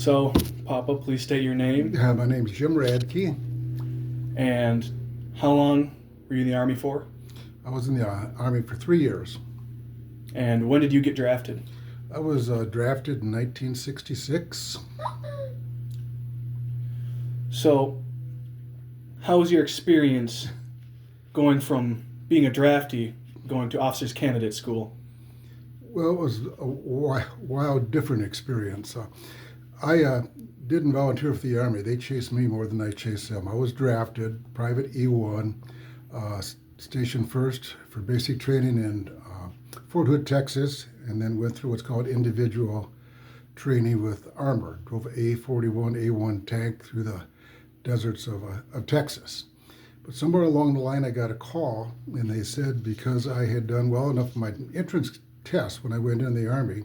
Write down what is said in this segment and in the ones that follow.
So, Papa, please state your name My name's Jim Radke. and how long were you in the Army for? I was in the Army for 3 years. And when did you get drafted? I was drafted in 1966. So, how was your experience going from being a draftee going to officers candidate school? Well, it was a wild, different experience. I didn't volunteer for the Army. They chased me more than I chased them. I was drafted, Private E1, stationed first for basic training in Fort Hood, Texas, and then went through what's called individual training with armor. Drove A41, A1 tank through the deserts of Texas. But somewhere along the line, I got a call, and they said because I had done well enough in my entrance test when I went in the Army,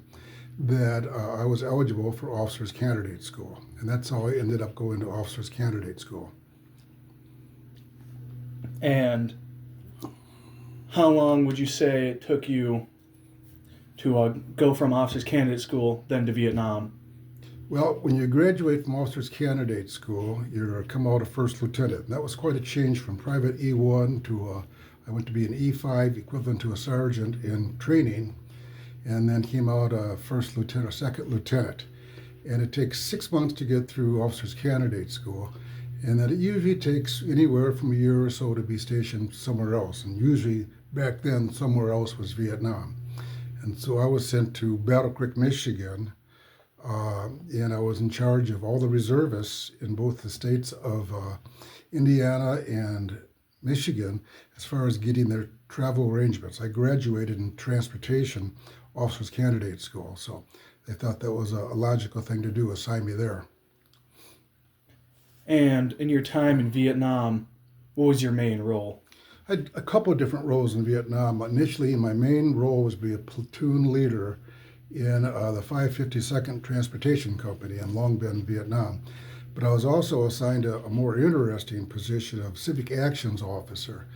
that I was eligible for Officers Candidate School. And that's how I ended up going to Officers Candidate School. And how long would you say it took you to go from officers candidate school then to Vietnam? Well, when you graduate from Officers Candidate School, you come out a first lieutenant. And that was quite a change from Private E1 to, I went to be an E5, equivalent to a sergeant in training, and then came out a first lieutenant, or second lieutenant. And it takes 6 months to get through Officers Candidate School, and that it usually takes anywhere from a year or so to be stationed somewhere else. And usually back then, somewhere else was Vietnam. And so I was sent to Battle Creek, Michigan, and I was in charge of all the reservists in both the states of Indiana and Michigan as far as getting their travel arrangements. I graduated in transportation officers candidate school, so they thought that was a logical thing to do, assign me there. And in your time in Vietnam, what was your main role? I had a couple of different roles in Vietnam. Initially, my main role was to be a platoon leader in the 552nd Transportation Company in Long Binh, Vietnam. But I was also assigned a more interesting position of Civic Actions Officer.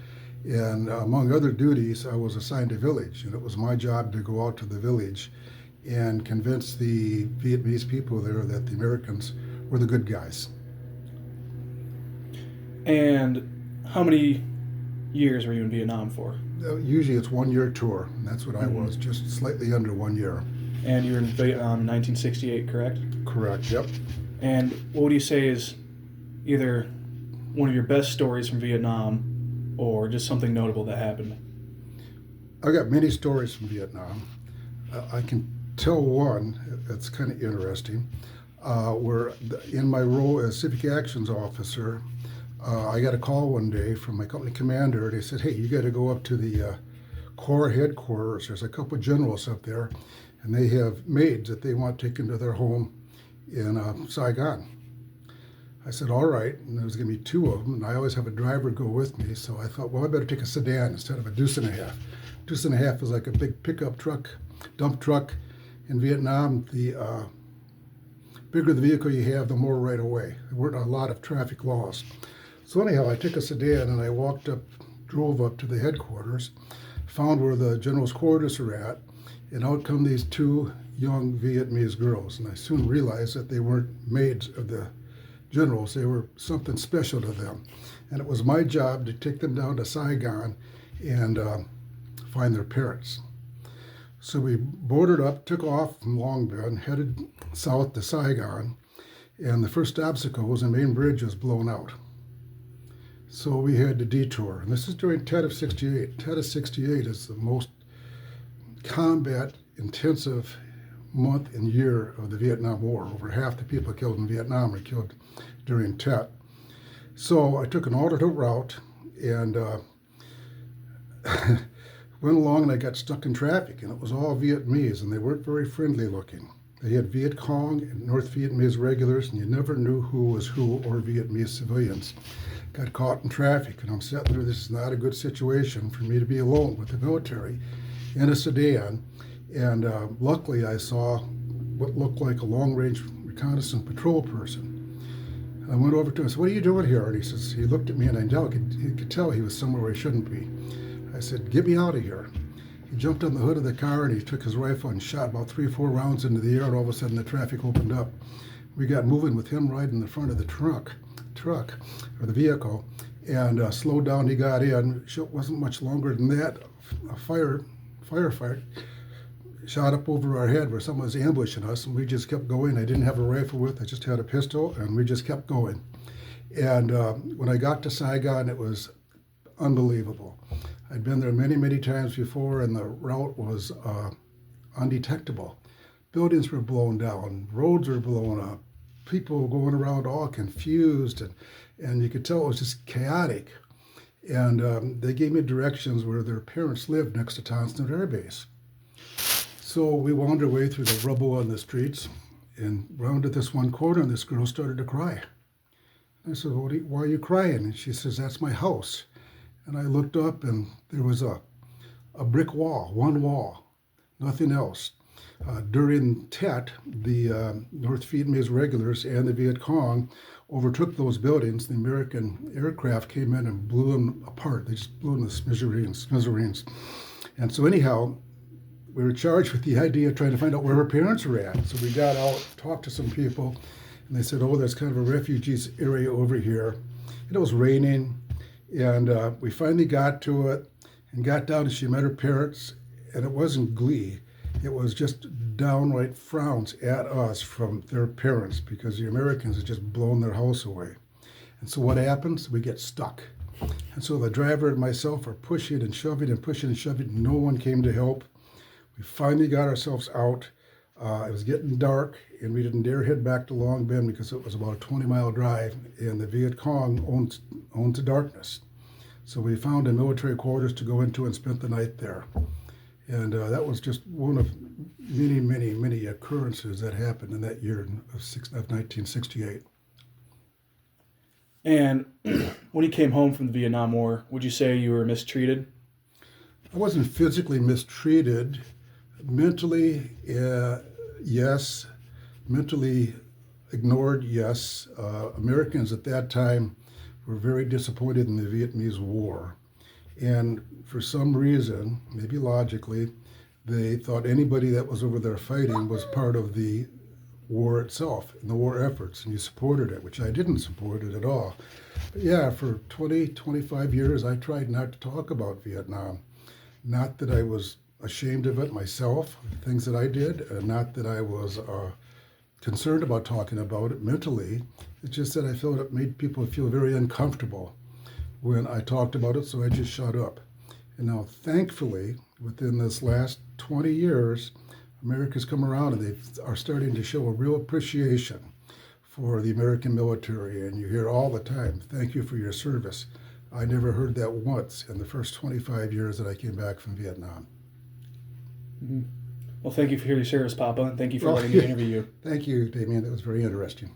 And among other duties, I was assigned a village, and it was my job to go out to the village and convince the Vietnamese people there that the Americans were the good guys. And how many years were you in Vietnam for? Usually it's 1 year tour, and that's what I was, just slightly under 1 year. And you were in Vietnam in 1968, correct? Correct, yep. And what would you say is either one of your best stories from Vietnam or just something notable that happened? I got many stories from Vietnam. I can tell one that's kind of interesting, where in my role as Civic Actions Officer, I got a call one day from my company commander, and he said, hey, you got to go up to the Corps headquarters. There's a couple of generals up there, and they have maids that they want taken to their home in Saigon. I said, all right, and there was going to be two of them, and I always have a driver go with me, so I thought, well, I better take a sedan instead of a deuce and a half. Deuce and a half is like a big pickup truck, dump truck. In Vietnam, the bigger the vehicle you have, the more right away. There weren't a lot of traffic laws. So anyhow, I took a sedan and I drove up to the headquarters, found where the general's quarters are at, and out come these two young Vietnamese girls. And I soon realized that they weren't maids of the generals, they were something special to them. And it was my job to take them down to Saigon and find their parents. So we boarded up, took off from Long Binh, headed south to Saigon, and the first obstacle was the main bridge was blown out. So we had to detour, and this is during Tet of 68. Tet of 68 is the most combat intensive month and year of the Vietnam War. Over half the people killed in Vietnam were killed during Tet. So I took an alternate route and went along, and I got stuck in traffic, and it was all Vietnamese, and they weren't very friendly looking. They had Viet Cong and North Vietnamese regulars, and you never knew who was who or Vietnamese civilians. Got caught in traffic, and I'm sitting there, this is not a good situation for me to be alone with the military in a sedan. And luckily I saw what looked like a long-range reconnaissance patrol person. And I went over to him and said, what are you doing here? And he looked at me, and I could tell he was somewhere where he shouldn't be. I said, get me out of here. He jumped on the hood of the car, and he took his rifle and shot about 3 or 4 rounds into the air, and all of a sudden the traffic opened up. we got moving with him riding in the front of the truck or the vehicle, and slowed down. He got in. It wasn't much longer than that. A firefighter shot up over our head where someone was ambushing us, and we just kept going. I didn't have a rifle with, I just had a pistol, and we just kept going. And when I got to Saigon, it was unbelievable. I'd been there many, many times before, and the route was undetectable. Buildings were blown down, roads were blown up, people going around all confused, and you could tell it was just chaotic. And they gave me directions where their parents lived next to Townsend Air Base. So we wound our way through the rubble on the streets and rounded this one corner, and this girl started to cry. I said, why are you crying? And she says, that's my house. And I looked up, and there was a brick wall, one wall, nothing else. During Tet, the North Vietnamese regulars and the Viet Cong overtook those buildings. The American aircraft came in and blew them apart. They just blew them to smithereens. And so anyhow, we were charged with the idea of trying to find out where her parents were at. So we got out, talked to some people, and they said, there's kind of a refugees area over here. And it was raining, and we finally got to it and got down, and she met her parents, and it wasn't glee. It was just downright frowns at us from their parents because the Americans had just blown their house away. And so what happens? We get stuck. And so the driver and myself are pushing and shoving and pushing and shoving. No one came to help. We finally got ourselves out. It was getting dark, and we didn't dare head back to Long Binh because it was about a 20-mile drive, and the Viet Cong owns the darkness. So we found a military quarters to go into and spent the night there. And that was just one of many, many, many occurrences that happened in that year of 1968. And when you came home from the Vietnam War, would you say you were mistreated? I wasn't physically mistreated. Mentally, yes. Mentally ignored, yes. Americans at that time were very disappointed in the Vietnamese War. And for some reason, maybe logically, they thought anybody that was over there fighting was part of the war itself and the war efforts, and you supported it, which I didn't support it at all. But yeah, for 20, 25 years, I tried not to talk about Vietnam. Not that I was ashamed of it myself, things that I did, not that I was concerned about talking about it mentally. It's just that I felt it made people feel very uncomfortable when I talked about it, so I just shut up. And now, thankfully, within this last 20 years, America's come around and they are starting to show a real appreciation for the American military. And you hear all the time, thank you for your service. I never heard that once in the first 25 years that I came back from Vietnam. Mm-hmm. Well, thank you for your service, Papa, and thank you for letting me interview you. Thank you, Damien. That was very interesting.